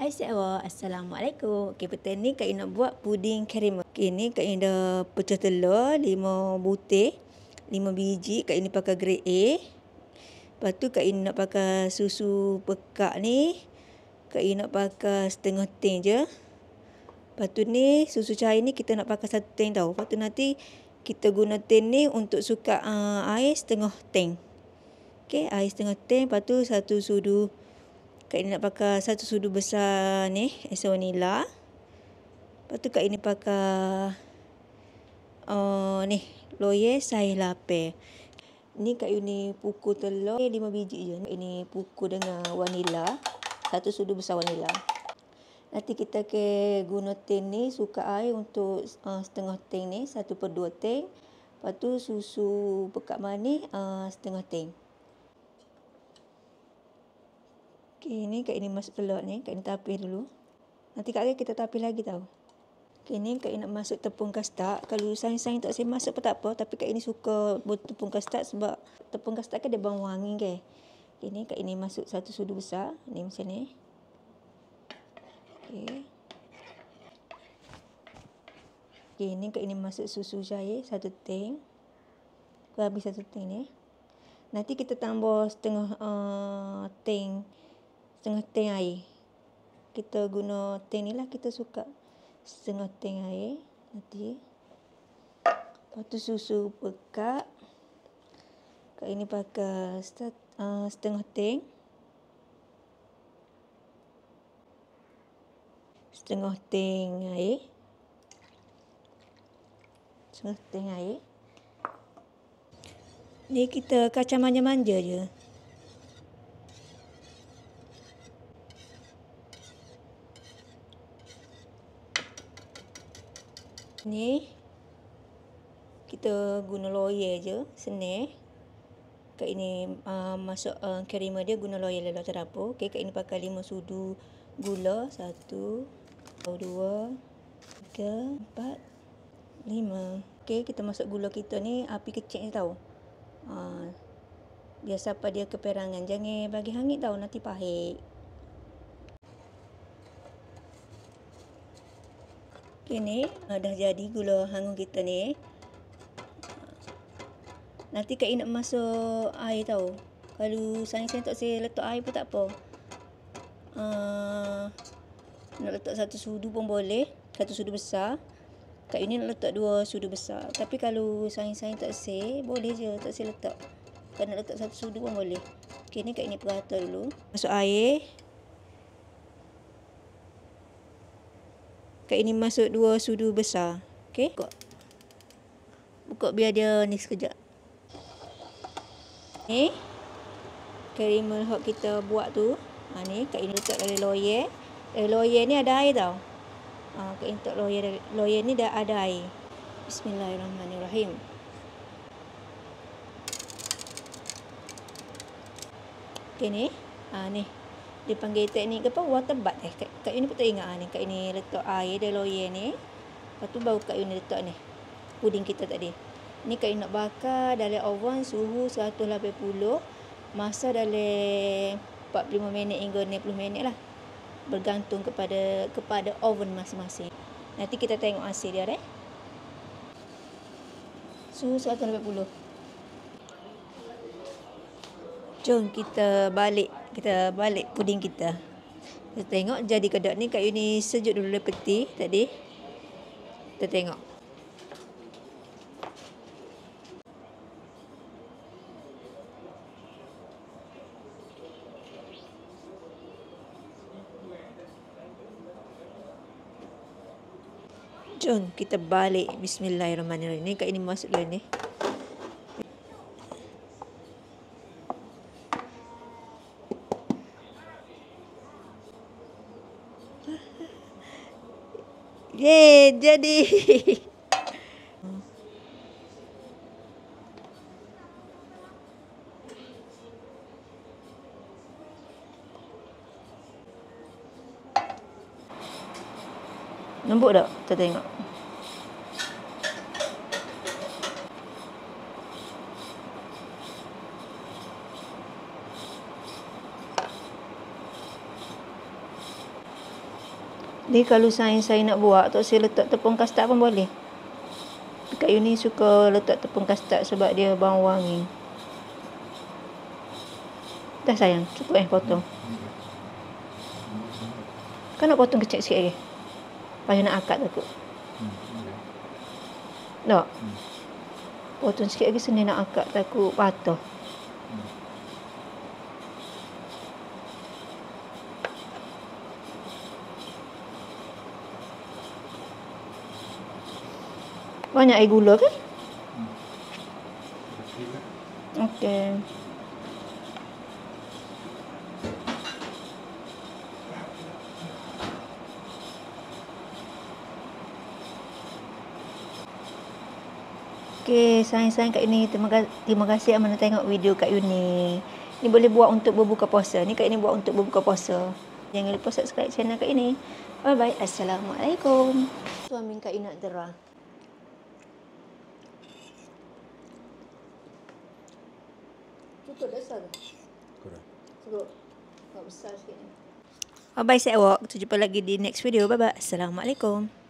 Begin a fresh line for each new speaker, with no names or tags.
Assalamualaikum. Okey, petang ni Kak Ina nak buat puding karamel. Okey, ni Kak Ina dah pecah telur 5 butir, 5 biji. Kak Ina pakai grade A. Lepas tu Kak Ina nak pakai susu pekak ni. Kak Ina nak pakai setengah tin je. Lepas tu ni susu cair ni kita nak pakai 1 tin tau. Lepas tu nanti kita guna tin ni untuk sukat air setengah tin. Okey, air setengah tin. Lepas tu 1 sudu. Kak Ina nak pakai 1 sudu besar ni, esa vanila. Lepas tu Kak Ina pakai ni, loyer saiz 8. Ni Kak Ina pukul telur 5 biji je. Kak Ina pukul dengan vanila, 1 sudu besar vanila. Nanti kita ke guna tin ni, sukat air untuk setengah tin ni, 1/2 tin. Lepas tu susu pekat manis setengah tin. Okey, ni Kak Ina masuk telur ni. Kak Ina tapis dulu. Nanti kat akhir kita tapis lagi tau. Okey, ni Kak Ina nak masuk tepung kastad. Kalau sains-sains tak saya masuk pun tak apa. Tapi Kak Ina suka buat tepung kastad sebab tepung kastad kan dia bau wangi ke. Okey, ni Kak Ina masuk 1 sudu besar. Ni macam ni. Okey. Okey, ni Kak Ina masuk susu cair 1 tin. Habis 1 tin ni. Nanti kita tambah setengah tin air. Kita guna tin ni lah, kita suka setengah tin air nanti. Lepas tu susu pekat. Kak Ina pakai setengah tin. Setengah tin air. Setengah tin air. Ni kita kacang manja-manja je. Ni kita guna loyer je, senang. Kak Ina masuk karamel dia guna loyer lelah terapu. Okey, Kak Ina pakai 5 sudu gula. 1, 2, 3, 4, 5. Okey, kita masuk gula kita ni api kecil je tau. Biar sampai dia keperangan. Jangan bagi hangit tau, nanti pahit. Okey, ni dah jadi gula hangus kita ni. Nanti Kak Ina nak masuk air tau. Kalau sains-sains tak saya letak air pun tak apa. Nak letak 1 sudu pun boleh. 1 sudu besar. Kak Ina nak letak 2 sudu besar. Tapi kalau sains-sains tak saya, boleh je tak saya letak. Kalau nak letak 1 sudu pun boleh. Okey, ni Kak Ina perata dulu. Masuk air. Kak Ina masuk 2 sudu besar. Okey. Buka biar dia ni sekejap. Ni karamel hot kita buat tu. Ni Kak Ina letak dalam loyer. Loyer ni ada air tau. Kak Ina letak loyer ni dah ada air. Bismillahirrahmanirrahim. Okey, ni. Ni. Dia panggil teknik apa? Water bath. Kak Ina pun tak ingat ni. Kak Ina letak air dalam loyer ni. Lepas tu baru Kak Ina letak ni. Puding kita tadi. Ni Kak Ina nak bakar dalam oven suhu 180. Masa dalam 45 minit hingga 60 minit lah. Bergantung kepada oven masing-masing. Nanti kita tengok hasil dia deh. Suhu 180. Jom kita balik puding kita. Kita tengok jadi ke tak ni. Kak Ina sejuk dulu dalam peti tadi. Kita tengok. Jom kita balik. Bismillahirrahmanirrahim. Ni Kak Ina masuk dulu ni. Yeay, jadi. Lembut tak? Kita tengok. Ni kalau saya nak buat, tu saya letak tepung kastad pun boleh. Kak Yuni suka letak tepung kastad sebab dia bau wangi. Dah sayang, cukup potong. Kan nak potong kecil sikit lagi. Payah nak akad takut. Tak? Potong sikit lagi seni nak akad takut patah. Banyak air gula kan? Okey. Okey, sayang-sayang Kak Yuni. Terima kasih Amanda tengok video Kak Yuni. Ni boleh buat untuk berbuka puasa. Ni Kak Yuni buat untuk berbuka puasa. Jangan lupa subscribe channel Kak Yuni. Bye-bye. Assalamualaikum. Suami Kak Yuni nak derah. Cukup dah besar ke?
Kurang.
Cukup. Tak besar sikit ni. Bye-bye, saya awak. Kita jumpa lagi di next video. Bye-bye. Assalamualaikum.